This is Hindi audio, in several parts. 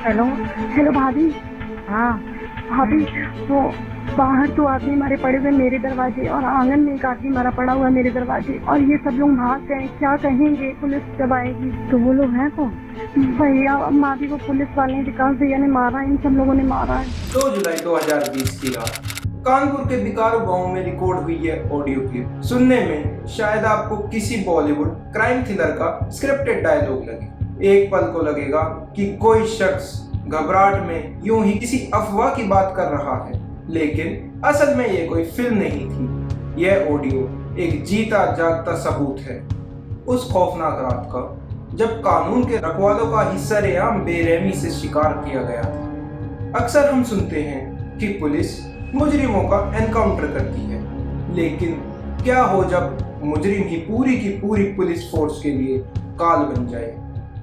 हेलो। हेलो भाभी। हाँ। भाभी, वो बाहर तो आदमी मारे पड़े हुए मेरे दरवाजे, और आंगन में एक आदमी मारा पड़ा हुआ है मेरे दरवाजे, और ये सब लोग भाग गए। क्या कहेंगे पुलिस जब आएगी? तो वो लोग हैं कौन? भैया, मावी को पुलिस वाले विकास भैया ने मारा, इन सब लोगों ने मारा है। 2 जुलाई 2020 की रात कानपुर के बिकारू गांव में रिकॉर्ड हुई है ऑडियो क्लिप। सुनने में शायद आपको किसी बॉलीवुड क्राइम थ्रिलर का स्क्रिप्टेड डायलॉग लगे। एक पल को लगेगा कि कोई शख्स घबराहट में यूं ही किसी अफवाह की बात कर रहा है, लेकिन असल में ये कोई फिल्म नहीं थी। यह ऑडियो एक जीता जागता सबूत है उस खौफनाक रात का, जब कानून के रखवालों का ही सरेआम बेरहमी से शिकार किया गया था। अक्सर हम सुनते हैं कि पुलिस मुजरिमों का एनकाउंटर करती है, लेकिन क्या हो जब मुजरिम ही पूरी की पूरी पुलिस फोर्स के लिए काल बन जाए?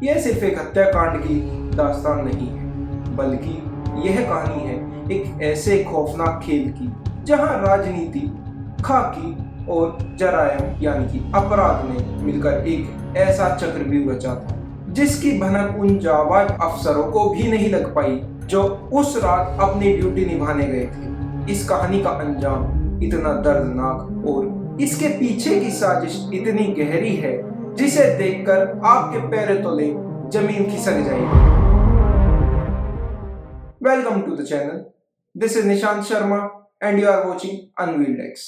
यह सिर्फ एक हत्याकांड की दास्तान नहीं है, बल्कि यह कहानी है एक ऐसे खौफनाक खेल की जहां राजनीति, खाकी और जरायम यानी कि अपराध ने मिलकर एक ऐसा चक्रव्यूह रचा था जिसकी भनक उन जाबाज अफसरों को भी नहीं लग पाई जो उस रात अपनी ड्यूटी निभाने गए थे। इस कहानी का अंजाम इतना दर्दनाक और इसके पीछे की साजिश इतनी गहरी है जिसे देखकर आपके पैरों तले जमीन खिसक जाएगी। Welcome to the channel. This is Nishant Sharma and you are watching unveiled X.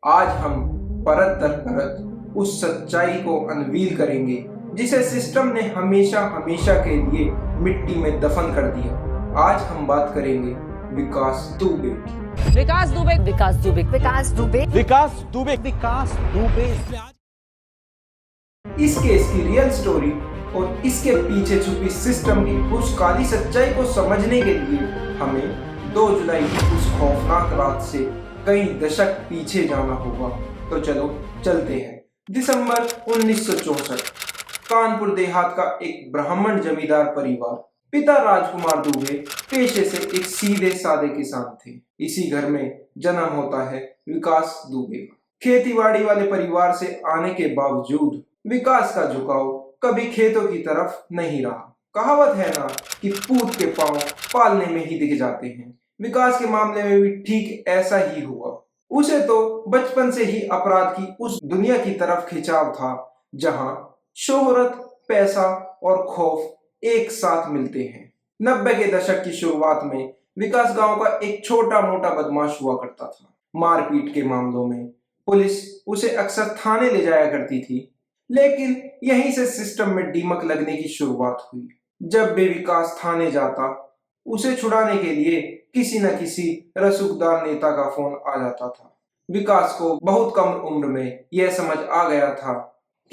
आज हम परत दर परत उस सच्चाई को अनवील करेंगे जिसे सिस्टम ने हमेशा हमेशा के लिए मिट्टी में दफन कर दिया। आज हम बात करेंगे विकास दुबे। विकास दुबे, विकास दुबे, विकास दुबे, विकास दुबे, विकास दुबे। इस केस की रियल स्टोरी और इसके पीछे छुपी सिस्टम की उस काली सच्चाई को समझने के लिए हमें 2 जुलाई की उस खौफनाक रात से कई दशक पीछे जाना होगा। तो चलो चलते हैं। दिसंबर 1964, कानपुर देहात का एक ब्राह्मण जमींदार परिवार। पिता राजकुमार दुबे पेशे से एक सीधे साधे किसान थे। इसी घर में जन्म होता है विकास दुबे का। खेतीबाड़ी वाले परिवार से आने के बावजूद विकास का झुकाव कभी खेतों की तरफ नहीं रहा। कहावत है ना कि पूत के पांव पालने में ही दिख जाते हैं। विकास के मामले में भी ठीक ऐसा ही हुआ। उसे तो बचपन से ही अपराध की उस दुनिया की तरफ खिंचाव था जहां शोहरत, पैसा और खौफ एक साथ मिलते हैं। 90 के दशक की शुरुआत में विकास गांव का एक छोटा मोटा बदमाश हुआ करता था। मारपीट के मामलों में पुलिस उसे अक्सर थाने ले जाया करती थी, लेकिन यहीं से सिस्टम में दीमक लगने की शुरुआत हुई। जब भी विकास थाने जाता, उसे छुड़ाने के लिए किसी न किसी रसूखदार नेता का फोन आ जाता था। विकास को बहुत कम उम्र में यह समझ आ गया था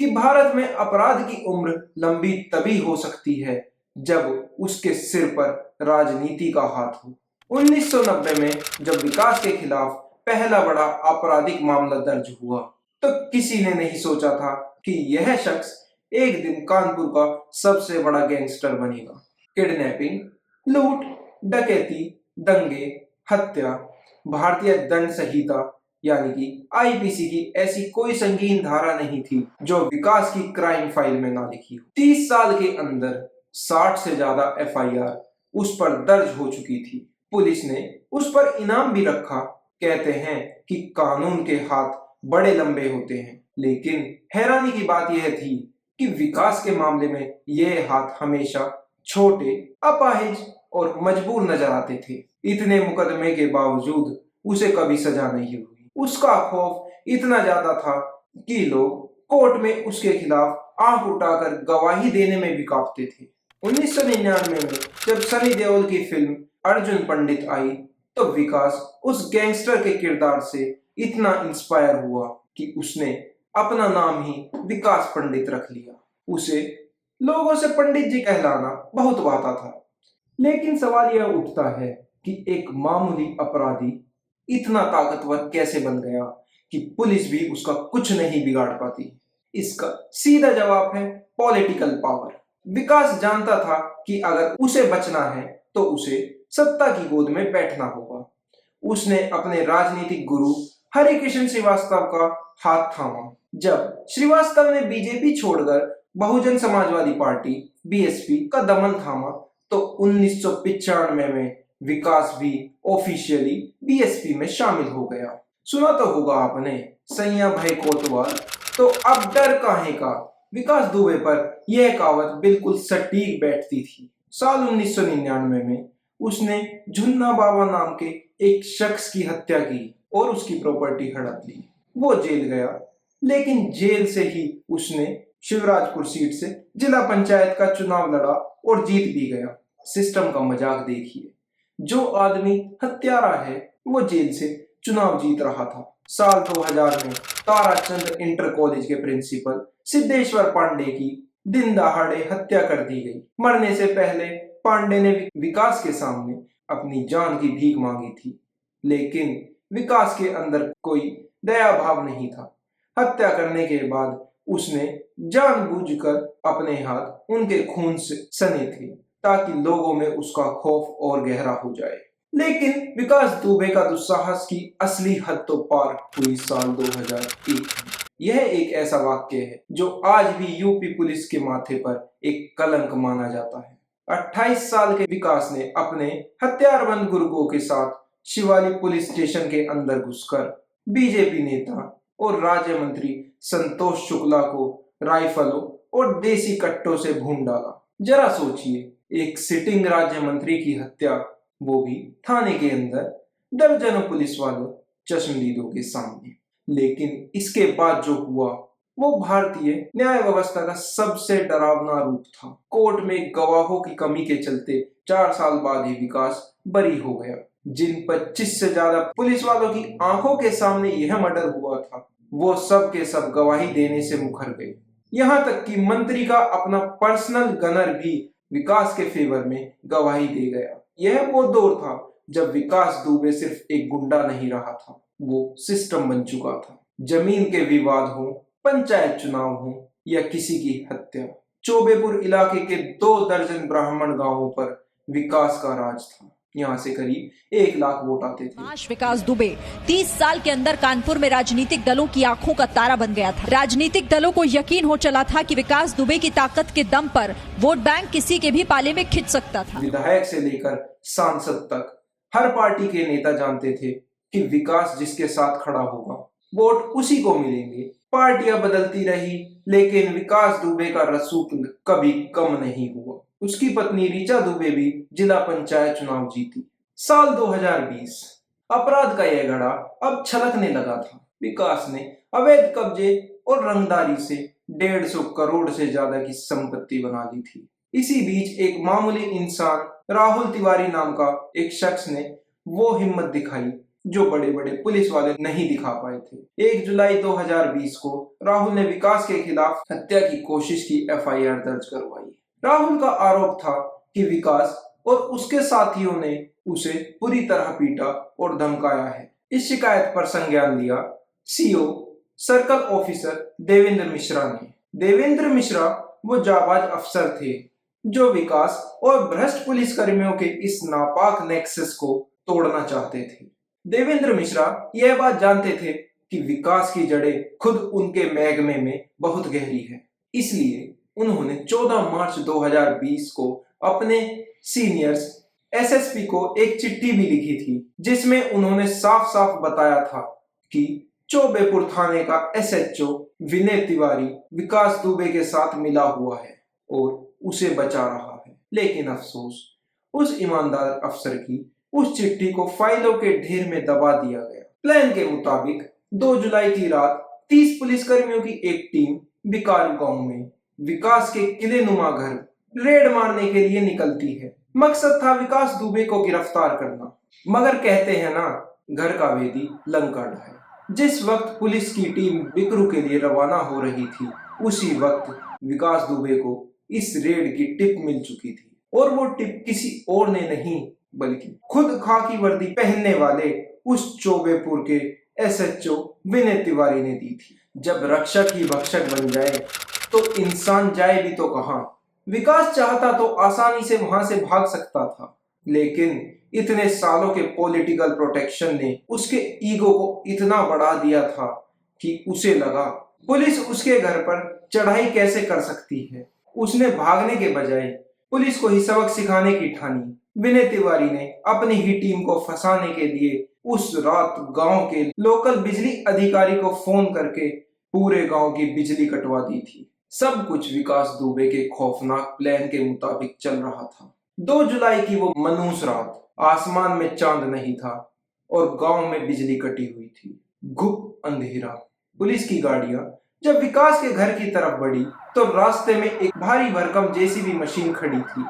कि भारत में अपराध की उम्र लंबी तभी हो सकती है जब उसके सिर पर राजनीति का हाथ हो। 1990 में जब विकास के खिलाफ पहला बड़ा आपराधिक मामला दर्ज हुआ, तो किसी ने नहीं सोचा था कि यह शख्स एक दिन कानपुर का सबसे बड़ा गैंगस्टर बनेगा। किडनैपिंग, लूट, डकैती, दंगे, हत्या, भारतीय दंड संहिता यानी कि आईपीसी की ऐसी कोई संगीन धारा नहीं थी जो विकास की क्राइम फाइल में ना लिखी हो। 30 साल के अंदर 60 से ज्यादा एफआईआर उस पर दर्ज हो चुकी थी। पुलिस ने उस पर इनाम भी रखा। कहते हैं कि कानून के हाथ बड़े लंबे होते हैं, लेकिन हैरानी की बात यह थी कि विकास के मामले में ये हाथ हमेशा छोटे, अपाहिज और मजबूर नजर आते थे। इतने मुकदमे के बावजूद उसे कभी सजा नहीं हुई। उसका खौफ इतना ज्यादा था कि लोग कोर्ट में उसके खिलाफ आंख उठाकर गवाही देने में भी कांपते थे। 1999 में जब सनी देओल की फिल्म अर्जुन पंडित आई, तो विकास उस गैंगस्टर के किरदार से इतना इंस्पायर हुआ कि उसने अपना नाम ही विकास पंडित रख लिया। उसे लोगों से पंडित जी कहलाना बहुत भाता था। लेकिन सवाल यह उठता है कि एक मामूली अपराधी इतना ताकतवर कैसे बन गया कि पुलिस भी उसका कुछ नहीं बिगाड़ पाती? इसका सीधा जवाब है पॉलिटिकल पावर। विकास जानता था कि अगर उसे बचना है तो उसे सत्ता की गोद में बैठना होगा। उसने अपने राजनीतिक गुरु हरिकिशन श्रीवास्तव का हाथ थामा जब श्रीवास्तव ने बीजेपी छोड़कर बहुजन समाजवादी पार्टी बीएसपी का दमन थामा तो 1995 में विकास भी ऑफिशियली बीएसपी में शामिल हो गया। सुना तो होगा आपने सैया भाई कोतवाल, तो अब डर काहे का। विकास दुबे पर यह कहावत बिल्कुल सटीक बैठती थी। साल 1999 में उसने झुन्ना बाबा नाम के एक शख्स की हत्या की और उसकी प्रॉपर्टी हड़प ली। वो जेल गया, लेकिन जेल से ही उसने शिवराजपुर सीट से जिला पंचायत का चुनाव लड़ा और जीत भी गया। सिस्टम का मजाक देखिए, जो आदमी हत्यारा है वो जेल से चुनाव जीत रहा था। साल 2000 में ताराचंद इंटर कॉलेज के प्रिंसिपल सिद्धेश्वर पांडे की दिन दहाड़े हत्या कर दी गई। मरने से पहले पांडे ने विकास के सामने अपनी जान की भीख मांगी थी, लेकिन विकास के अंदर कोई दया भाव नहीं था। हत्या करने के बाद उसने जानबूझकर अपने हाथ उनके खून से सने थे ताकि लोगों में उसका खौफ और गहरा हो जाए। लेकिन विकास दुबे का दुस्साहस की असली हद तो पार हुई साल 2001 में। यह एक ऐसा वाक्य है जो आज भी यूपी पुलिस के माथे पर एक कलंक माना जाता है। 28 साल के विकास ने अपने हथियारबंद गुर्गों के साथ शिवालिक पुलिस स्टेशन के अंदर घुसकर बीजेपी नेता और राज्य मंत्री संतोष शुक्ला को राइफलों और देसी कट्टों से भून डाला। जरा सोचिए, एक सिटिंग राज्य मंत्री की हत्या, वो भी थाने के अंदर दर्जनों पुलिस वालों चश्मदीदों के सामने। लेकिन इसके बाद जो हुआ वो भारतीय न्याय व्यवस्था का सबसे डरावना रूप था। कोर्ट में गवाहों की कमी के चलते 4 साल बाद ही विकास बरी हो गया। जिन 25 से ज्यादा पुलिस वालों की आंखों के सामने यह मर्डर हुआ था, वो सब के सब गवाही देने से मुकर गए। यहाँ तक कि मंत्री का अपना पर्सनल गनर भी विकास के फेवर में गवाही दे गया। यह वो दौर था जब विकास दुबे सिर्फ एक गुंडा नहीं रहा था, वो सिस्टम बन चुका था। जमीन के विवाद हो, पंचायत चुनाव हो या किसी की हत्या, चौबेपुर इलाके के 2 दर्जन ब्राह्मण गांवों पर विकास का राज था। यहाँ से करीब 1 लाख वोट आते थे। विकास दुबे 30 साल के अंदर कानपुर में राजनीतिक दलों की आंखों का तारा बन गया था। राजनीतिक दलों को यकीन हो चला था कि विकास दुबे की ताकत के दम पर वोट बैंक किसी के भी पाले में खिंच सकता था। विधायक से लेकर सांसद तक हर पार्टी के नेता जानते थे कि विकास जिसके साथ खड़ा होगा वोट उसी को मिलेंगे। पार्टियां बदलती रही, लेकिन विकास दुबे का रसूख कभी कम नहीं हुआ। उसकी पत्नी ऋचा दुबे भी जिला पंचायत चुनाव जीती। साल 2020 अपराध का यह घड़ा अब छलकने लगा था। विकास ने अवैध कब्जे और रंगदारी से 150 करोड़ से ज्यादा की संपत्ति बना ली थी। इसी बीच एक मामूली इंसान राहुल तिवारी नाम का एक शख्स ने वो हिम्मत दिखाई जो बड़े बड़े पुलिस वाले नहीं दिखा पाए थे। 1 जुलाई 2020 को राहुल ने विकास के खिलाफ हत्या की कोशिश की एफआईआर दर्ज करवाई। राहुल का आरोप था कि विकास और उसके साथियों ने उसे पूरी तरह पीटा और धमकाया है। इस शिकायत पर संज्ञान लिया CO circle officer Devendra Mishra ने। देवेंद्र मिश्रा वो जाबाज अफसर थे जो विकास और भ्रष्ट पुलिस कर्मियों के इस नापाक नेक्सस को तोड़ना चाहते थे। देवेंद्र मिश्रा यह बात जानते थे कि विकास की जड़ें खुद उनके महकमे में बहुत गहरी है। इसलिए उन्होंने 14 मार्च 2020 को अपने सीनियर्स एसएसपी को एक चिट्ठी भी लिखी थी, जिसमें उन्होंने साफ साफ बताया था कि चौबेपुर थाने का एसएचओ विनय तिवारी विकास दुबे के साथ मिला हुआ है और उसे बचा रहा है। लेकिन अफसोस, उस ईमानदार अफसर की उस चिट्ठी को फाइलों के ढेर में दबा दिया गया। प्लान के मुताबिक 2 जुलाई की रात 30 पुलिसकर्मियों की एक टीम बिकार गांव में विकास के किले नुमा घर रेड मारने के लिए निकलती है। मकसद था विकास दुबे को गिरफ्तार करना, मगर कहते हैं ना, घर का भेदी लंका ढाए। जिस वक्त पुलिस की टीम बिकरू के लिए रवाना हो रही थी, उसी वक्त विकास दुबे को इस रेड की टिप मिल चुकी थी और वो टिप किसी और ने नहीं बल्कि खुद खाकी वर्दी पहनने वाले उस चौबेपुर के एसएचओ विनय तिवारी ने दी थी। जब रक्षक ही भक्षक बन जाए तो इंसान जाए भी तो कहां। विकास चाहता तो आसानी से वहां से भाग सकता था, लेकिन इतने सालों के पॉलिटिकल प्रोटेक्शन ने उसके ईगो को इतना बढ़ा दिया था कि उसे लगा पुलिस उसके घर पर चढ़ाई कैसे कर सकती है। उसने भागने के बजाय पुलिस को ही सबक सिखाने की ठानी। विनय तिवारी ने अपनी ही टीम को फंसाने के लिए उस रात गांव के लोकल बिजली अधिकारी को फोन करके पूरे गांव की बिजली कटवा दी थी। सब कुछ विकास दुबे के खौफनाक प्लान के मुताबिक चल रहा था। 2 जुलाई की वो मनहूस रात, आसमान में चांद नहीं था और गांव में बिजली कटी हुई थी। गुप अंधेरा। पुलिस की गाड़ियां जब विकास के घर की तरफ बढ़ी तो रास्ते में एक भारी भरकम जेसीबी मशीन खड़ी थी,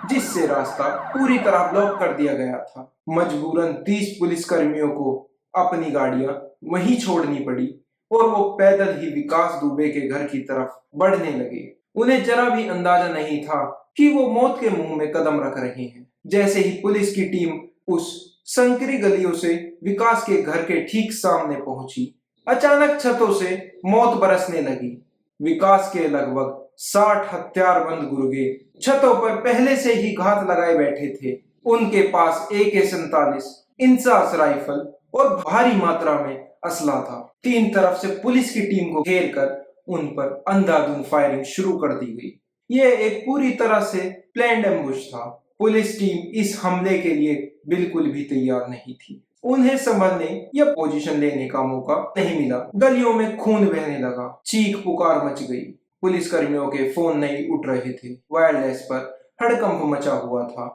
जिससे रास्ता पूरी तरह ब्लॉक कर दिया गया था। मजबूरन 30 पुलिसकर्मियों को अपनी गाड़ियां वहीं छोड़नी पड़ी और वो पैदल ही विकास दुबे के घर की तरफ बढ़ने लगे। उन्हें जरा भी अंदाजा नहीं था कि वो मौत के मुंह में कदम रख रहे हैं। जैसे ही पुलिस की टीम उस संकरी गलियों से विकास के घर के ठीक सामने पहुंची, अचानक छतों से मौत बरसने लगी। विकास के लगभग 60 हथियारबंद गुर्गे छतों पर पहले से ही घात लगाए बैठे थे। उनके पास AK-47, इंसास राइफल और भारी मात्रा में असला था। 3 तरफ से पुलिस की टीम को घेर कर उन पर अंधाधुंध फायरिंग शुरू कर दी गई। यह एक पूरी तरह से प्लान्ड एम्बुश था। पुलिस टीम इस हमले के लिए बिल्कुल भी तैयार नहीं थी। उन्हें संभलने या पोजीशन लेने का मौका नहीं मिला। गलियों में खून बहने लगा, चीख पुकार मच गई। पुलिसकर्मियों के फोन नहीं उठ रहे थे, वायरलेस पर हड़कंप मचा हुआ था।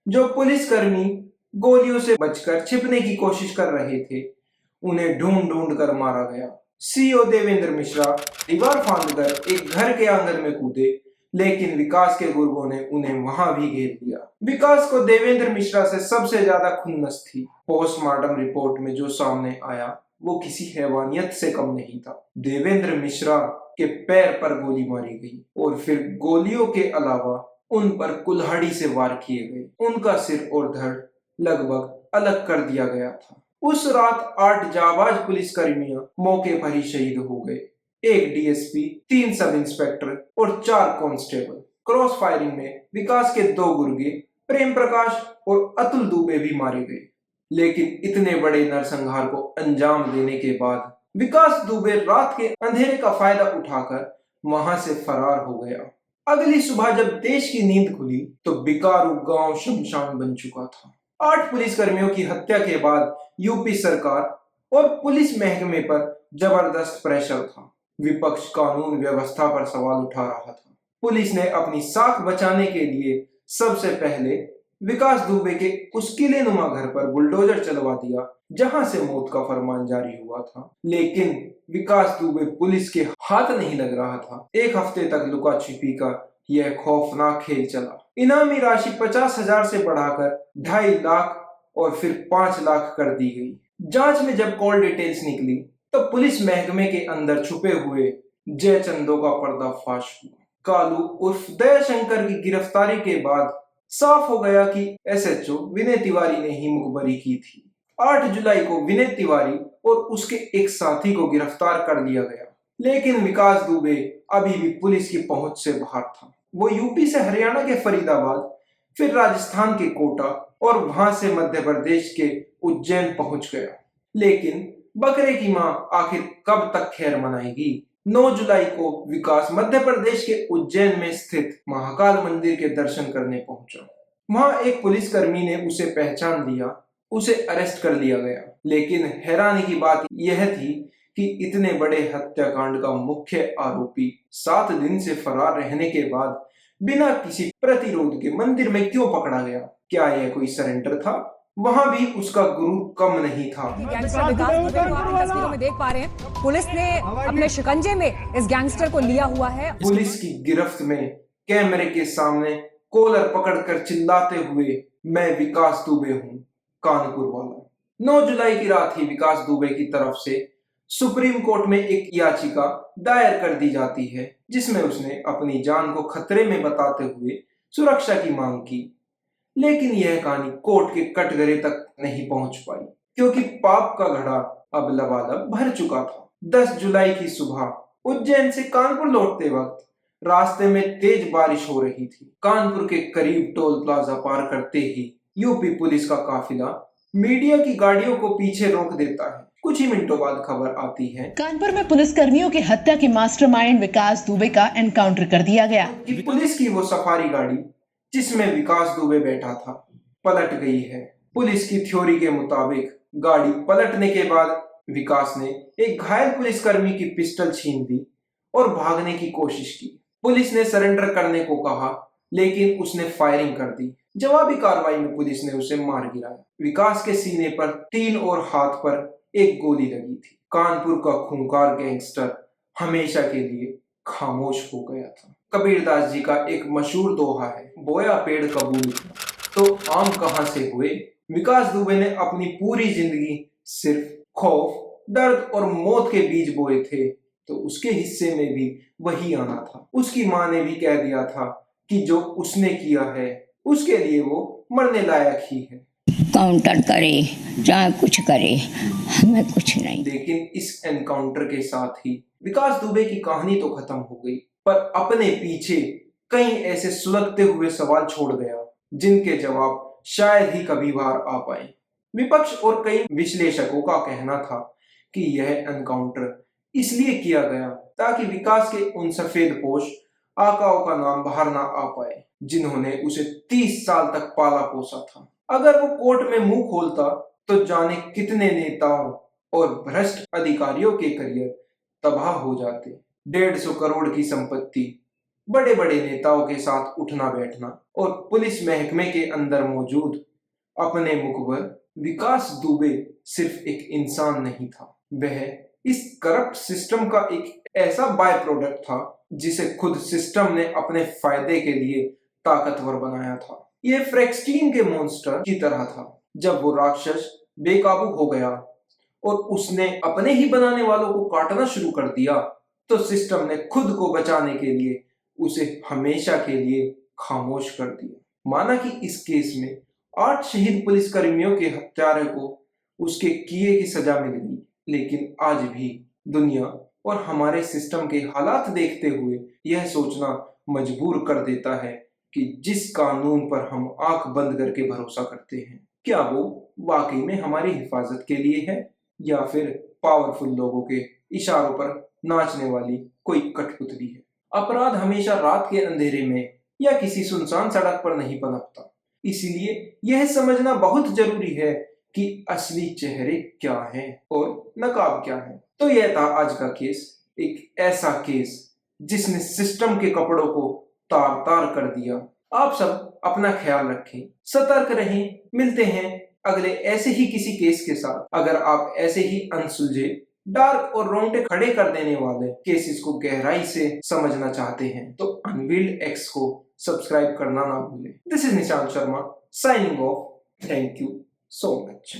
जो पुलिसकर्मी गोलियों से बचकर छिपने की कोशिश कर रहे थे, उन्हें ढूंढ ढूंढ कर मारा गया। CO देवेंद्र मिश्रा दीवार फांदकर एक घर के आंगन में कूदे, लेकिन विकास के गुर्गों ने उन्हें वहां भी घेर लिया। विकास को देवेंद्र मिश्रा से सबसे ज्यादा खुन्नस थी। पोस्टमार्टम रिपोर्ट में जो सामने आया वो किसी हैवानियत से कम नहीं था। देवेंद्र मिश्रा के पैर पर गोली मारी गई और फिर गोलियों के अलावा उन पर कुल्हाड़ी से वार किए गए। उनका सिर और धड़ लगभग अलग कर दिया गया था। उस रात 8 जाबाज पुलिसकर्मियां मौके पर ही शहीद हो गए। 1 DSP, 3 सब इंस्पेक्टर और 4 कांस्टेबल। क्रॉस फायरिंग में विकास के 2 गुर्गे प्रेम प्रकाश और अतुल दुबे भी मारे गए। लेकिन इतने बड़े नरसंहार को अंजाम देने के बाद विकास दुबे रात के अंधेरे का फायदा उठाकर वहां से फरार हो गया। अगली सुबह जब देश की नींद खुली तो बिकारू गांव शमशान बन चुका था। 8 पुलिसकर्मियों की हत्या के बाद यूपी सरकार और पुलिस महकमे पर जबरदस्त प्रेशर था। विपक्ष कानून व्यवस्था पर सवाल उठा रहा था। पुलिस ने अपनी साख बचाने के लिए सबसे पहले विकास दुबे के उस किलेनुमा घर पर बुलडोजर चलवा दिया जहां से मौत का फरमान जारी हुआ था। लेकिन विकास दुबे पुलिस के हाथ नहीं लग रहा था। 1 हफ्ते तक लुका छिपी का यह खौफनाक खेल चला। इनामी राशि 50,000 से बढ़ाकर 2.5 लाख और फिर 5 लाख कर दी गई। जांच में जब कॉल डिटेल्स निकली तो पुलिस महकमे के अंदर छुपे हुए जयचंदों का पर्दाफाश हुआ। कालू उर्फ दयाशंकर की गिरफ्तारी के बाद साफ हो गया कि SHO विनय तिवारी ने ही मुखबरी की थी। 8 जुलाई को विनय तिवारी और उसके एक साथी को गिरफ्तार कर लिया गया। लेकिन विकास दुबे अभी भी पुलिस की पहुंच से बाहर था। वो यूपी से हरियाणा के फरीदाबाद, फिर राजस्थान के कोटा और वहां से मध्य प्रदेश के उज्जैन पहुंच गया। लेकिन बकरे की मां आखिर कब तक खैर मनाएगी। 9 जुलाई को विकास मध्य प्रदेश के उज्जैन में स्थित महाकाल मंदिर के दर्शन करने पहुंचा। वहां एक पुलिसकर्मी ने उसे पहचान लिया, उसे अरेस्ट कर लिया गया। लेकिन हैरानी की बात यह थी कि इतने बड़े हत्याकांड का मुख्य आरोपी 7 दिन से फरार रहने के बाद बिना किसी प्रतिरोध के मंदिर में क्यों पकड़ा गया? क्या यह कोई सरेंडर था? वहां भी उसका गुरु कम नहीं था। गैंगस्टर विकास दुबे को आप इन तस्वीरों में देख पा रहे हैं। पुलिस ने अपने शिकंजे में इस गैंगस्टर को लिया हुआ है। पुलिस की गिरफ्त में कैमरे के सामने कॉलर पकड़कर चिल्लाते हुए, मैं विकास दुबे हूं, कानपुर वाला। 9 जुलाई की रात ही विकास दुबे की तरफ से सुप्रीम कोर्ट में एक याचिका दायर कर दी जाती है, जिसमें उसने अपनी जान को खतरे में बताते हुए सुरक्षा की मांग की। लेकिन यह कहानी कोर्ट के कटघरे तक नहीं पहुंच पाई, क्योंकि पाप का घड़ा अब लबालब भर चुका था। 10 जुलाई की सुबह उज्जैन से कानपुर लौटते वक्त रास्ते में तेज बारिश हो रही थी। कानपुर के करीब टोल प्लाजा पार करते ही यूपी पुलिस का काफिला मीडिया की गाड़ियों को पीछे रोक देता है। कुछ ही मिनटों बाद खबर आती है कानपुर में पुलिसकर्मियों की हत्या के मास्टरमाइंड विकास दुबे का एनकाउंटर कर दिया गया कि पुलिस की वो सफारी गाड़ी जिसमें विकास दुबे बैठा था पलट गई है। पुलिस की थ्योरी के मुताबिक गाड़ी पलटने के बाद विकास ने एक घायल पुलिसकर्मी की पिस्टल छीन ली और भागने की कोशिश की। पुलिस ने सरेंडर करने को कहा लेकिन उसने फायरिंग कर दी। जवाबी कार्रवाई में पुलिस ने उसे मार गिराया। विकास के सीने पर 3 और हाथ पर एक गोली लगी थी। कानपुर का खूंखार गैंगस्टर हमेशा के लिए खामोश हो गया था। कबीरदास जी का एक मशहूर दोहा है, बोया पेड़ कबूल तो आम कहां से हुए। विकास दुबे ने अपनी पूरी जिंदगी सिर्फ खौफ, दर्द और मौत के बीज बोए थे, तो उसके हिस्से में भी वही आना था। उसकी माँ ने भी कह दिया था कि जो उसने किया है उसके लिए वो मरने लायक ही है। काउंटर करे चाहे कुछ करे, हमें कुछ नहीं। लेकिन इस एनकाउंटर के साथ ही विकास दुबे की कहानी तो खत्म हो गई, पर अपने पीछे कई ऐसे सुलगते हुए सवाल छोड़ गया जिनके जवाब शायद ही कभी बाहर आ पाए। विपक्ष और कई विश्लेषकों का कहना था कि यह एनकाउंटर इसलिए किया गया ताकि विकास के उन सफेदपोश आकाओं का नाम बाहर ना आ पाए जिन्होंने उसे 30 साल तक पाला पोसा था। अगर वो कोर्ट में मुंह खोलता तो जाने कितने नेताओं और भ्रष्ट अधिकारियों के करियर तबाह हो जाते। 150 करोड़ की संपत्ति, बड़े बड़े नेताओं के साथ उठना बैठना और पुलिस महकमे के अंदर मौजूद अपने मुखबर विकास दुबे सिर्फ एक इंसान नहीं था, वह इस करप्ट सिस्टम का एक ऐसा बाय प्रोडक्ट था जिसे खुद सिस्टम ने अपने फायदे के लिए ताकतवर बनाया था। यह फ्रैंकस्टीन के मॉन्स्टर की तरह था। जब वो राक्षस बेकाबू हो गया और उसने अपने ही बनाने वालों को काटना शुरू कर दिया तो सिस्टम ने खुद को बचाने के लिए उसे हमेशा के लिए खामोश कर दिया। माना कि इस केस में 8 शहीद पुलिसकर्मियों के हत्यारे को उसके किए की सजा मिल गई, लेकिन आज भी दुनिया और हमारे सिस्टम के हालात देखते हुए यह सोचना मजबूर कर देता है कि जिस कानून पर हम आंख बंद करके भरोसा करते हैं, क्या वो वाकई में हमारी हिफाजत के लिए है या फिर पावरफुल लोगों के इशारों पर नाचने वाली कोई कठपुतली है। अपराध हमेशा रात के अंधेरे में या किसी सुनसान सड़क पर नहीं पनपता, इसीलिए यह समझना बहुत जरूरी है कि असली चेहरे क्या हैं और नकाब क्या है। तो यह था आज का केस, एक ऐसा केस जिसने सिस्टम के कपड़ों को तार तार कर दिया। आप सब अपना ख्याल रखें, सतर्क रहें। मिलते हैं अगले ऐसे ही किसी केस के साथ। अगर आप ऐसे ही अनसुलझे, डार्क और रोंगटे खड़े कर देने वाले केसेस को गहराई से समझना चाहते हैं तो अनवील्ड एक्स को सब्सक्राइब करना ना भूलें। This is Nishant Sharma signing off. Thank you so much.